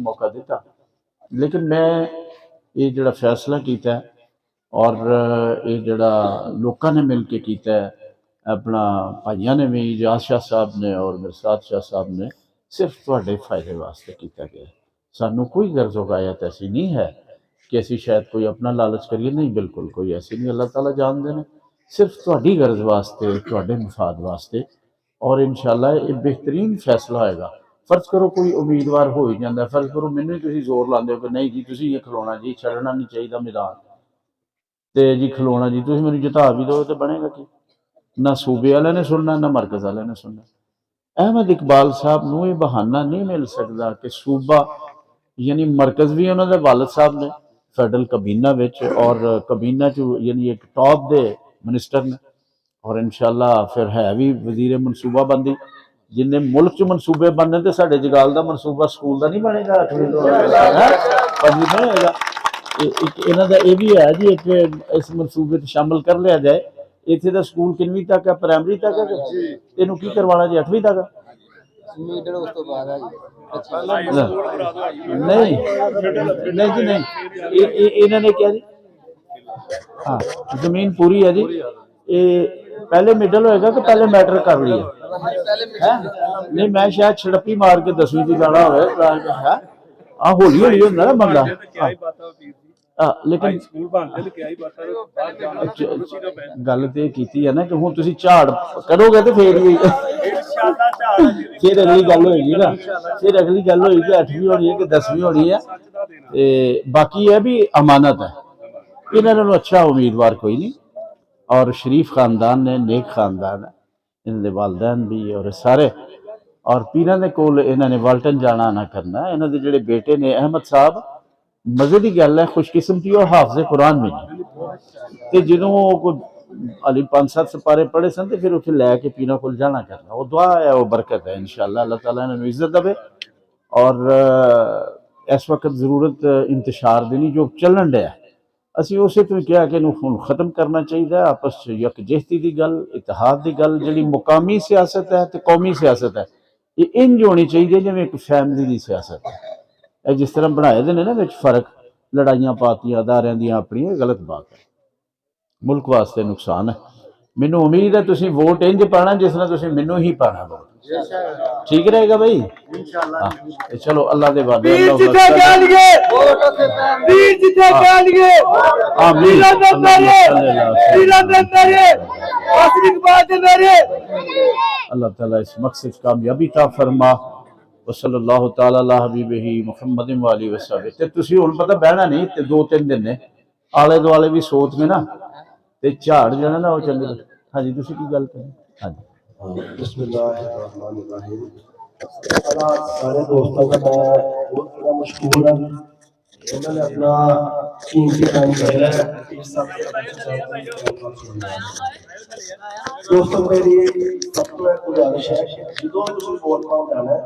मौका दिता, लेकिन मैं ये जड़ा फैसला किया और ये जड़ा लोगों ने मिल के किया अपना भाइयों ने भी, इजाज शाह साहब ने और मिरसाद शाह साहब ने, सिर्फ तुहाडे फायदे वास्ते किया गया। सानू कोई गर्ज वगायत ऐसी नहीं है कि असी शायद कोई अपना लालच करिए, नहीं, बिल्कुल कोई ऐसी नहीं। अल्लाह ताला जानते हैं, सिर्फ तुहाडी गर्ज वास्ते, तुहाडे मफाद वास्ते। और इंशाअल्लाह ये बेहतरीन फैसला होएगा। फर्ज करो कोई उम्मीदवार हो ही जाता, फर्ज करो मैनू ही तुसीं जोर लाते हो कि नहीं जी तुसीं ये खलोना जी, छड्डना नहीं चाहिए मैदान, तो जी खलोना जी, तुसीं मैनू जिता भी दो तो बनेगा की? ना सूबे वाले ने सुनना, ना मरकज़ वाले ने सुनना। अहमद इकबाल साहब नूं ये बहाना नहीं मिल सकता कि सूबा यानी मरकज़ भी उन्होंने वालद साहब ने फैडरल कबीना विच, और कबीना च यानी एक टॉप दे मिनिस्टर ने, और इंशाअल्लाह फिर है भी वजीर मनसूबाबंदी। जिन्हें मुल्क च मनसूबे बनने तो साढ़े जगाल का मनसूबा स्कूल का नहीं बनेगा, 8वीं पंजी नहीं होएगा। इन्हों का यह भी है जी, एक इस मनसूबे शामिल कर लिया जाए। इतने का स्कूल किनवीं तक है, प्राइमरी तक है, तेनों की करवाना जी 8वीं तक नहीं नहीं जी नहीं, इन्होंने क्या जी, हाँ जमीन पूरी है जी। ये पहले मिडल होएगा कि पहले मैटर कर लिया नहीं, मैं शायद छड़प्पी मार के 10वीं की जाना हो, हौली हौली होंदा ना बंदा। लेकिन गल तो की है ना कि हुण तुसीं झाड़ करोगे तो फिर ही फिर अगली गल होएगी ना, फिर अगली गल होगी कि 8वीं होनी है कि 10वीं होनी है। बाकी है भी अमानत है, इन्होंने अच्छा उम्मीदवार कोई नहीं, और शरीफ खानदान ने, नेक खानदान है, इन्होंने वालदैन भी और सारे, और पीर के कोल इन्होंने वाल्टन जाना आना करना। इन्होंने जोड़े बेटे ने अहमद साहब, मजे की गल है, खुशकिस्मती और हाफजे कुरान में तो जो कोई अली 5-7 सिपारे पढ़े सन तो फिर उत्थे लैके पीर को जाना करना, वो दुआ है, वो बरकत है इंशाअल्लाह। अल्लाह ताला इन्होंने इज्जत दे। और इस वक्त जरूरत इंतशार की नहीं, जो चलन डया असी उस कहा कि हुण खत्म करना चाहिए। आपस यकजहती की गल, इतिहाद की गल, जी मुकामी सियासत है तो कौमी सियासत है, ये इंज होनी चाहिए जिवें एक फैमिली की सियासत है। जिस तरह बनाए दे ना विच फर्क, लड़ाइयां पातियां अदारियां दी अपनी, गलत बात है, मुल्क वास्ते नुकसान है। मैनू उम्मीद है तुसीं वोट इंज पाना जिस तरह तुसीं मैनू ही पाना वोट, ठीक रहेगा भाई। हाँ चलो अल्लाह के वादे अल्लाह ताला इस मकसद कामयाबी ता फरमा। सल्लल्लाहु तआला अला हबीबिही मुहम्मद व आलिहि वसहबी। ते तुसीं हुण पता बहना नहीं ते 2-3 दिन ने आले दुआले भी सोच में ना ते झाड़ जाना ना वो चंगे। हाँ जी तुसीं की गल करें? हाँ जी बिस्मिल्लाहिर्रहमानिर्रहीम। सारे दोस्तों का मैं बहुत बड़ा मशहूर है, उन्होंने अपना कीमती टाइम दिया है। दोस्तों मेरी सबको एक गुजारिश है कि जो तुम वोट पाओ जाना है,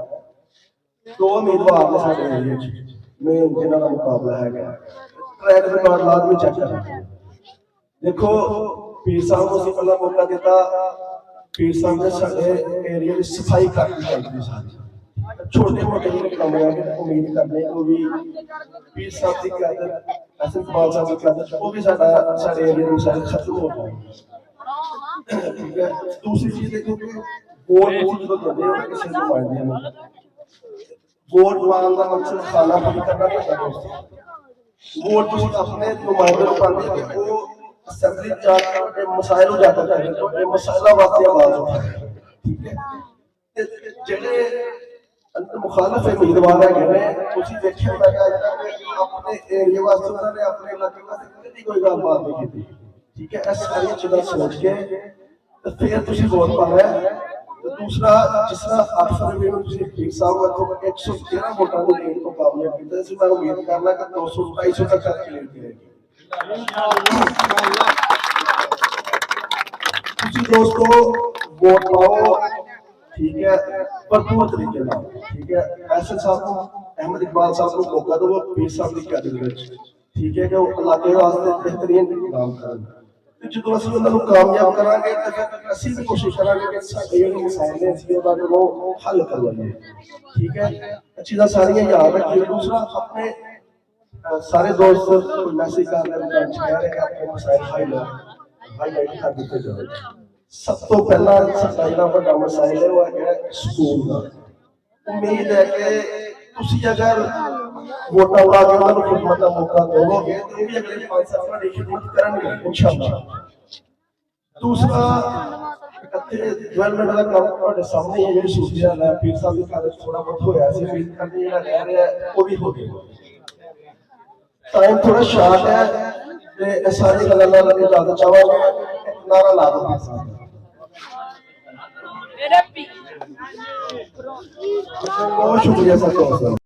दो उम्मीदवार ने साडे एरिया च मेन जिन्हां दा मुकाबला है, ट्रैक रिकॉर्ड लाजमी चेक करना। देखो पीर साहब को पहला मौका दिता, पीर साहब ने साडे एरिया की सफाई करनी सारी छोटे मोटे काम उम्मीद करने को भी पीर साहब की क्यादत, ऐसे इकबाल साहब की क्यादत, वो भी साडे एरिया में शायद खत्म हो जाए। ठीक है, दूसरी चीज देखो कि वोट जो देते हैं किसी नुमाइंदे में, वोट मांगने का मकसद खाना पूरी करना नहीं होता दोस्तों। वोट तुम अपने नुमाइंदे को पाते हैं, वो असेंबली जाकर मसाइल उजागर करते हैं, तो मसाइलों वास्ते आवाज उठाते। ठीक है, जेडे मुखालफ उम्मीदवार है तुसीं देखिया होगा अपने एरिया वास्ते उन्होंने अपने इलाके वास्ते कभी कोई गलबात नहीं की। ठीक है, इस सारी चीज़ां सोच के तो फिर तुसीं वोट पाना है। तो दूसरा जिस तरह 8 फरवरी को तुसीं पीर साहब को 113 वोटां के लीड को कामयाब किया, इस मैं उम्मीद करना कि 200-250 तक लीड मिलेगी। तुसीं दोस्तों वोट पाओ, ठीक है, भरपूर तरीके नाल। ठीक है, एसएल साहब को, अहमद इकबाल साहब को मौका दो, पीर साहब की क्यादत में, ठीक है, कि वो इलाके वास्ते बेहतरीन काम करन। ਤੇ ਜਦੋਂ ਅਸੀਂ ਉਹਨਾਂ ਨੂੰ ਕਾਮਯਾਬ ਕਰਾਂਗੇ ਤਾਂ ਫਿਰ ਅਸੀਂ ਵੀ ਕੋਸ਼ਿਸ਼ ਕਰਾਂਗੇ ਕਿ ਸਾਡੇ ਜਿਹੜੇ ਮਸਾਇਲ ਨੇ ਅਸੀਂ ਉਹਦਾ ਜਦੋਂ ਹੱਲ ਕਰਵਾਈਏ। ਠੀਕ ਹੈ, ਇਹ ਚੀਜ਼ਾਂ ਸਾਰੀਆਂ ਯਾਦ ਰੱਖੀਏ। ਦੂਸਰਾ, ਆਪਣੇ ਸਾਰੇ ਦੋਸਤ ਮੈਸੇਜ ਕਰ ਰਹੇ ਨੇ ਕਿ ਆਪਣੇ ਮਸਾਇਲ ਹਾਈਲਾਈਟ ਕਰ ਦਿੱਤੇ ਜਾਣ। ਸਭ ਤੋਂ ਪਹਿਲਾਂ ਸਾਡਾ ਜਿਹੜਾ ਵੱਡਾ ਮਸਾਇਲ ਹੈ ਉਹ ਹੈ ਸਕੂਲ ਦਾ। ਉਮੀਦ ਹੈ ਕਿ ਤੁਸੀਂ ਅਗਰ ਵੋਟਾਂ ਪਾ ਕੇ ਉਹਨਾਂ ਨੂੰ ਖਿਦਮਤ ਦਾ ਮੌਕਾ ਦੇਵੋਗੇ ਤਾਂ ਉਹ ਵੀ ਅਗਲੇ 5 ਸਾਲਾਂ ਦੀ ਖਿਦਮਤ ਕਰਨਗੇ ਇਨਸ਼ਾਅੱਲਾ। ਦੂਸਰਾ, ਇੱਥੇ ਡਿਵੈਲਪਮੈਂਟ ਦਾ ਕੰਮ ਤੁਹਾਡੇ ਸਾਹਮਣੇ ਹੈ। ਜਿਹੜੀ ਸੂਚਨਾ ਹੈ ਪੀਰ ਸਾਹਿਬ ਦੇ ਘਰ ਥੋੜਾ ਬਹੁਤ ਹੋਇਆ ਸੀ, ਉਮੀਦ ਕਰਦੇ ਜਿਹੜਾ ਰਹਿ ਰਿਹਾ ਉਹ ਵੀ ਹੋ ਜਾਏਗਾ। ਟਾਈਮ ਥੋੜਾ ਸ਼ਾਰਟ ਹੈ ਤੇ ਇਹ ਸਾਰੀ ਗੱਲਾਂ ਨਾਲ ਇਜਾਜ਼ਤ ਚਾਹਾਂਗੇ। ਇੱਕ ਨਾਰਾ ਲਾ ਦੋ ਪੀਰ ਸਾਹਿਬ ਦਾ। ਬਹੁਤ ਸ਼ੁਕਰੀਆ ਸਰ।